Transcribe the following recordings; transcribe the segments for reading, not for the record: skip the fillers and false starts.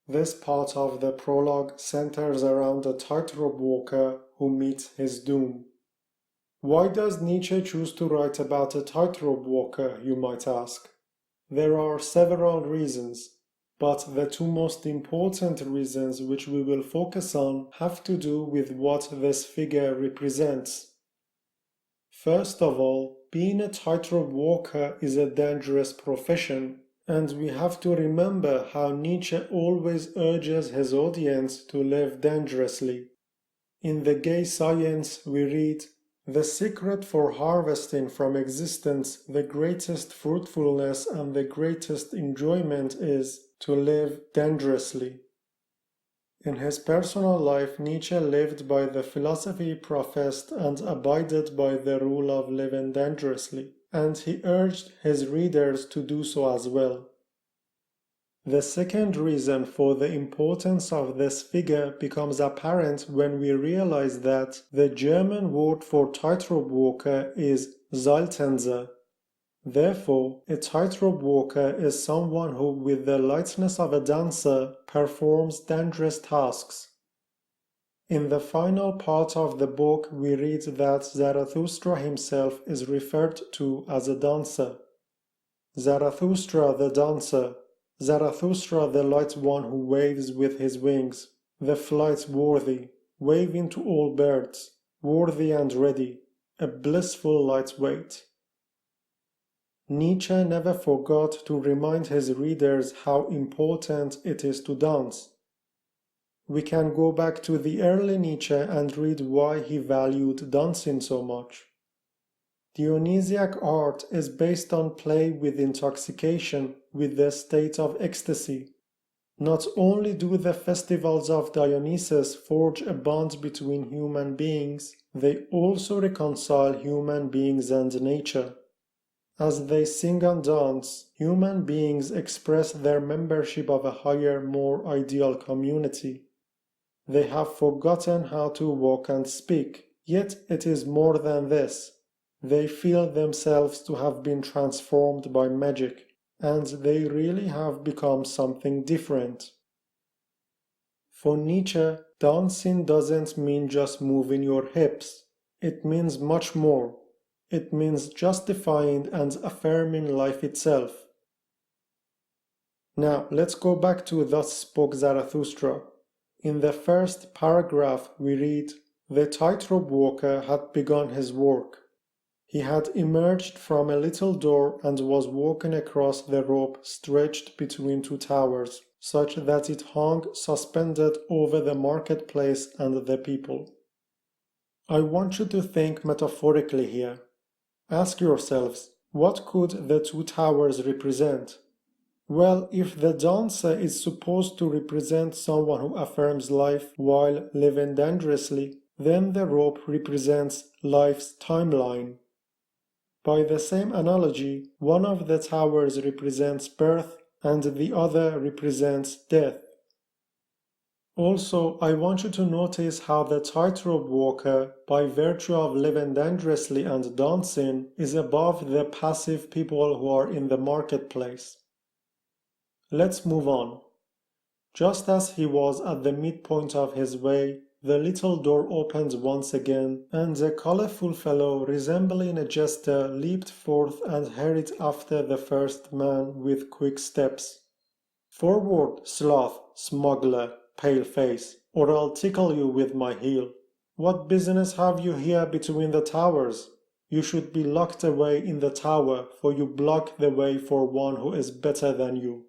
This part of the prologue centers around a tightrope walker who meets his doom. Why does Nietzsche choose to write about a tightrope walker, you might ask? There are several reasons, but the two most important reasons which we will focus on have to do with what this figure represents. First of all, being a tightrope walker is a dangerous profession, and we have to remember how Nietzsche always urges his audience to live dangerously. In the Gay Science we read, "The secret for harvesting from existence the greatest fruitfulness and the greatest enjoyment is to live dangerously." In his personal life, Nietzsche lived by the philosophy he professed and abided by the rule of living dangerously, and he urged his readers to do so as well. The second reason for the importance of this figure becomes apparent when we realize that the German word for tightrope walker is Seiltänzer. Therefore, a tightrope walker is someone who, with the lightness of a dancer, performs dangerous tasks. In the final part of the book, we read that Zarathustra himself is referred to as a dancer. Zarathustra the dancer, Zarathustra the light one who waves with his wings, the flightworthy, waving to all birds, worthy and ready, a blissful lightweight. Nietzsche never forgot to remind his readers how important it is to dance. We can go back to the early Nietzsche and read why he valued dancing so much. Dionysiac art is based on play with intoxication, with the state of ecstasy. Not only do the festivals of Dionysus forge a bond between human beings, they also reconcile human beings and nature. As they sing and dance, human beings express their membership of a higher, more ideal community. They have forgotten how to walk and speak, yet it is more than this. They feel themselves to have been transformed by magic, and they really have become something different. For Nietzsche, dancing doesn't mean just moving your hips. It means much more. It means justifying and affirming life itself. Now, let's go back to Thus Spoke Zarathustra. In the first paragraph we read, "The tightrope walker had begun his work. He had emerged from a little door and was walking across the rope stretched between two towers, such that it hung suspended over the marketplace and the people." I want you to think metaphorically here. Ask yourselves, what could the two towers represent? Well, if the dancer is supposed to represent someone who affirms life while living dangerously, then the rope represents life's timeline. By the same analogy, one of the towers represents birth and the other represents death. Also, I want you to notice how the tightrope walker, by virtue of living dangerously and dancing, is above the passive people who are in the marketplace. Let's move on. Just as he was at the midpoint of his way, the little door opened once again, and a colorful fellow resembling a jester leaped forth and hurried after the first man with quick steps. "Forward, sloth, smuggler, pale-face, or I'll tickle you with my heel. What business have you here between the towers? You should be locked away in the tower, for you block the way for one who is better than you."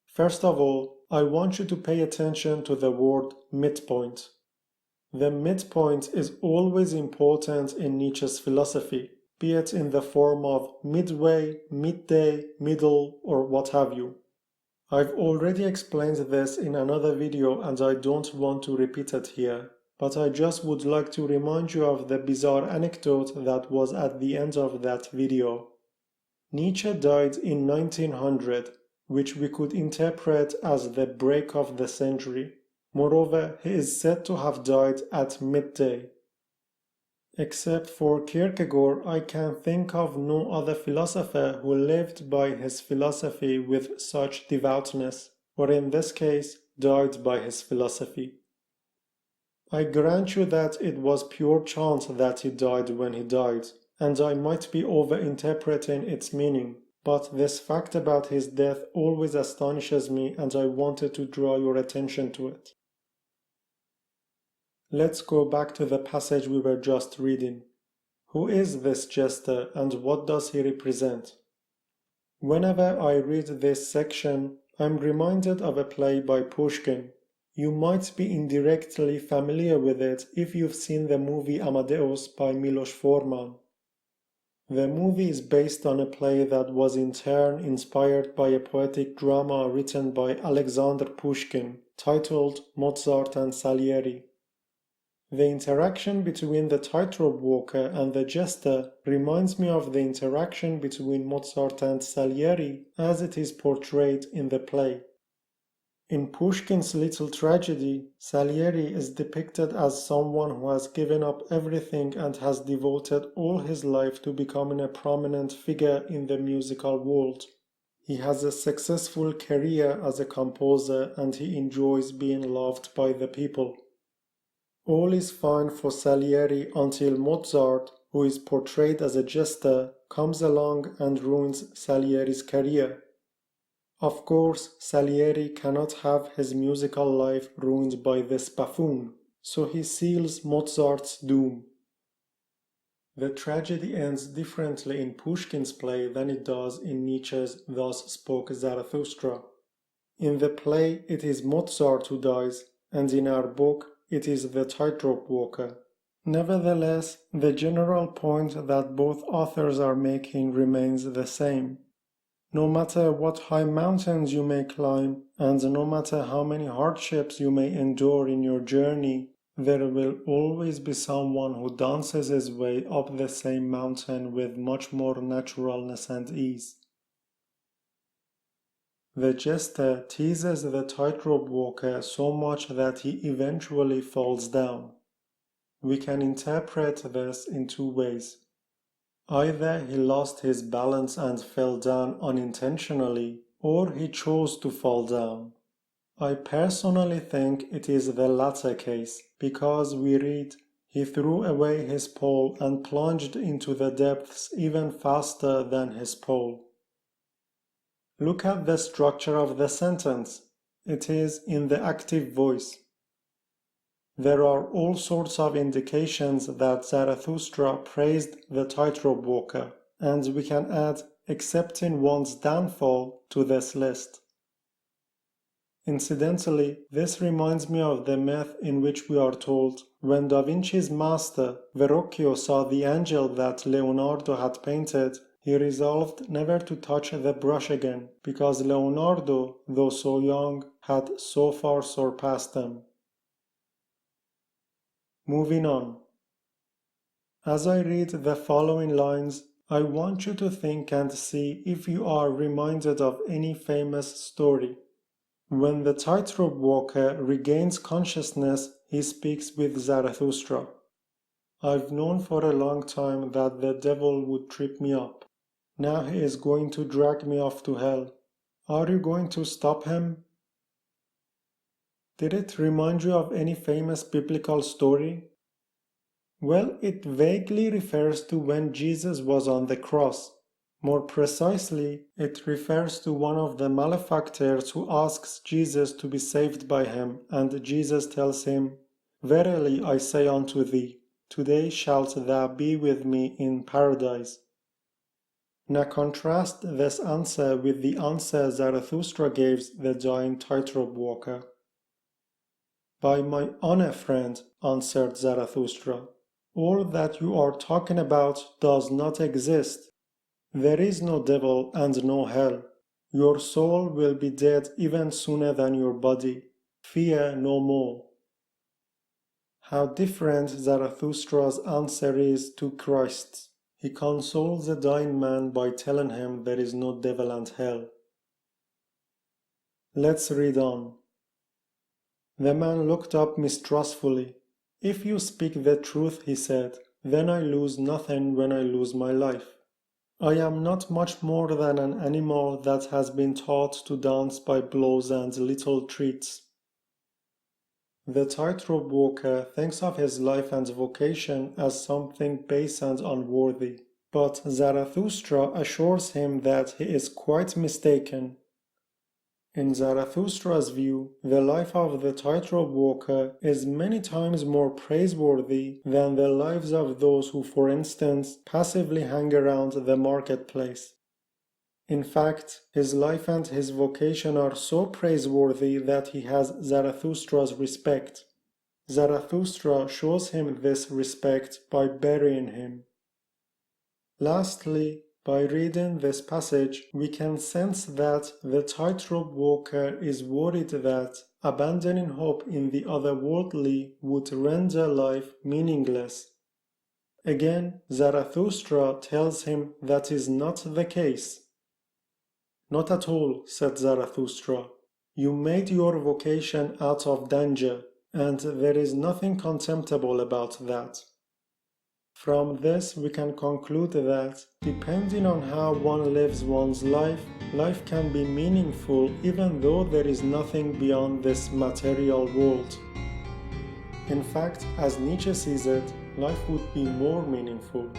First of all, I want you to pay attention to the word midpoint. The midpoint is always important in Nietzsche's philosophy, be it in the form of midway, midday, middle, or what have you. I've already explained this in another video and I don't want to repeat it here, but I just would like to remind you of the bizarre anecdote that was at the end of that video. Nietzsche died in 1900, which we could interpret as the break of the century. Moreover, he is said to have died at midday. Except for Kierkegaard, I can think of no other philosopher who lived by his philosophy with such devoutness, or in this case, died by his philosophy. I grant you that it was pure chance that he died when he died, and I might be over-interpreting its meaning, but this fact about his death always astonishes me and I wanted to draw your attention to it. Let's go back to the passage we were just reading. Who is this jester and what does he represent? Whenever I read this section, I'm reminded of a play by Pushkin. You might be indirectly familiar with it if you've seen the movie Amadeus by Milos Forman. The movie is based on a play that was in turn inspired by a poetic drama written by Alexander Pushkin, titled Mozart and Salieri. The interaction between the tightrope walker and the jester reminds me of the interaction between Mozart and Salieri as it is portrayed in the play. In Pushkin's Little Tragedy, Salieri is depicted as someone who has given up everything and has devoted all his life to becoming a prominent figure in the musical world. He has a successful career as a composer and he enjoys being loved by the people. All is fine for Salieri until Mozart, who is portrayed as a jester, comes along and ruins Salieri's career. Of course, Salieri cannot have his musical life ruined by this buffoon, so he seals Mozart's doom. The tragedy ends differently in Pushkin's play than it does in Nietzsche's Thus Spoke Zarathustra. In the play, it is Mozart who dies, and in our book, it is the tightrope walker. Nevertheless, the general point that both authors are making remains the same. No matter what high mountains you may climb, and no matter how many hardships you may endure in your journey, there will always be someone who dances his way up the same mountain with much more naturalness and ease. The jester teases the tightrope walker so much that he eventually falls down. We can interpret this in two ways. Either he lost his balance and fell down unintentionally, or he chose to fall down. I personally think it is the latter case, because we read, "He threw away his pole and plunged into the depths even faster than his pole." Look at the structure of the sentence. It is in the active voice. There are all sorts of indications that Zarathustra praised the tightrope walker, and we can add accepting one's downfall to this list. Incidentally, this reminds me of the myth in which we are told when Da Vinci's master, Verrocchio, saw the angel that Leonardo had painted, he resolved never to touch the brush again, because Leonardo, though so young, had so far surpassed him. Moving on. As I read the following lines, I want you to think and see if you are reminded of any famous story. When the tightrope walker regains consciousness, he speaks with Zarathustra. I've known for a long time that the devil would trip me up. Now he is going to drag me off to hell. Are you going to stop him? Did it remind you of any famous biblical story? Well, it vaguely refers to when Jesus was on the cross. More precisely, it refers to one of the malefactors who asks Jesus to be saved by him, and Jesus tells him, "Verily I say unto thee, today shalt thou be with me in paradise." Now contrast this answer with the answer Zarathustra gives the dying tightrope walker. "By my honor, friend," answered Zarathustra, "all that you are talking about does not exist. There is no devil and no hell. Your soul will be dead even sooner than your body. Fear no more." How different Zarathustra's answer is to Christ's. He consoles a dying man by telling him there is no devil and hell. Let's read on. The man looked up mistrustfully. "If you speak the truth," he said, "then I lose nothing when I lose my life." I am not much more than an animal that has been taught to dance by blows and little treats. The tightrope walker thinks of his life and vocation as something base and unworthy, but Zarathustra assures him that he is quite mistaken. In Zarathustra's view, the life of the tightrope walker is many times more praiseworthy than the lives of those who, for instance, passively hang around the marketplace. In fact, his life and his vocation are so praiseworthy that he has Zarathustra's respect. Zarathustra shows him this respect by burying him. Lastly, by reading this passage, we can sense that the tightrope walker is worried that abandoning hope in the otherworldly would render life meaningless. Again, Zarathustra tells him that is not the case. "Not at all," said Zarathustra. "You made your vocation out of danger, and there is nothing contemptible about that." From this we can conclude that, depending on how one lives one's life, life can be meaningful even though there is nothing beyond this material world. In fact, as Nietzsche sees it, life would be more meaningful.